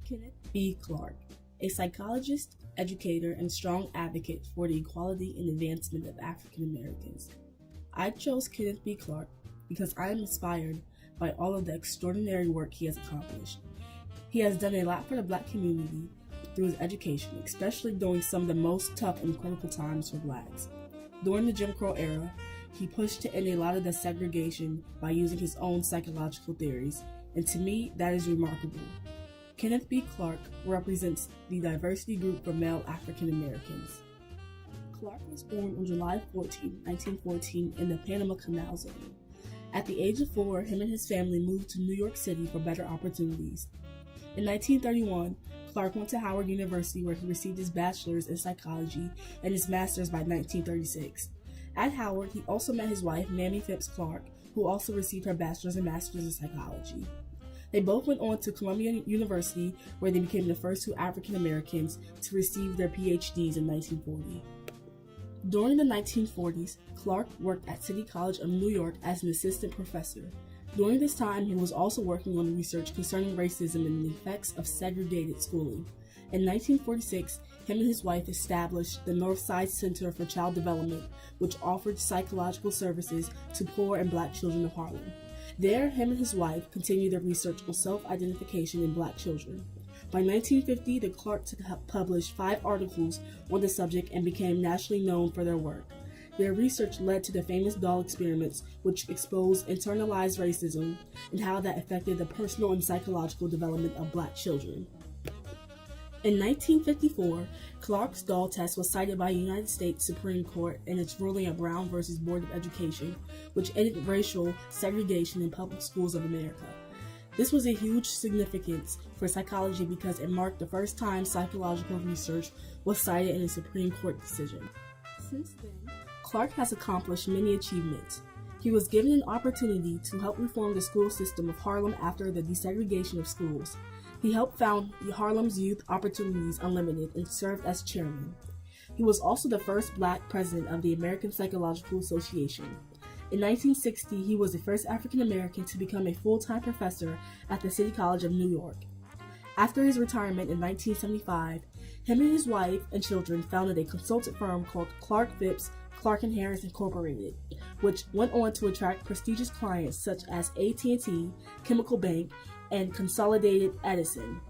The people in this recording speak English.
Kenneth B. Clark, a psychologist, educator, and strong advocate for the equality and advancement of African Americans. I chose Kenneth B. Clark because I am inspired by all of the extraordinary work he has accomplished. He has done a lot for the Black community through his education, especially during some of the most tough and critical times for Blacks. During the Jim Crow era, he pushed to end a lot of the segregation by using his own psychological theories, and to me, that is remarkable. Kenneth B. Clark represents the diversity group for male African Americans. Clark was born on July 14, 1914 in the Panama Canal Zone. At the age of 4, him and his family moved to New York City for better opportunities. In 1931, Clark went to Howard University where he received his bachelor's in psychology and his master's by 1936. At Howard, he also met his wife, Mamie Phipps Clark, who also received her bachelor's and master's in psychology. They both went on to Columbia University, where they became the first two African Americans to receive their PhDs in 1940. During the 1940s, Clark worked at City College of New York as an assistant professor. During this time, he was also working on research concerning racism and the effects of segregated schooling. In 1946, him and his wife established the Northside Center for Child Development, which offered psychological services to poor and Black children of Harlem. There, him and his wife continued their research on self-identification in Black children. By 1950, the Clarks had published 5 articles on the subject and became nationally known for their work. Their research led to the famous doll experiments, which exposed internalized racism and how that affected the personal and psychological development of Black children. In 1954, Clark's doll test was cited by the United States Supreme Court in its ruling of Brown v. Board of Education, which ended racial segregation in public schools of America. This was a huge significance for psychology because it marked the first time psychological research was cited in a Supreme Court decision. Since then, Clark has accomplished many achievements. He was given an opportunity to help reform the school system of Harlem after the desegregation of schools. He helped found Harlem's Youth Opportunities Unlimited and served as chairman. He was also the first Black president of the American Psychological Association. In 1960, he was the first African American to become a full-time professor at the City College of New York. After his retirement in 1975, him and his wife and children founded a consultant firm called Clark Phipps, Clark & Harris Incorporated, which went on to attract prestigious clients such as AT&T, Chemical Bank, and Consolidated Edison.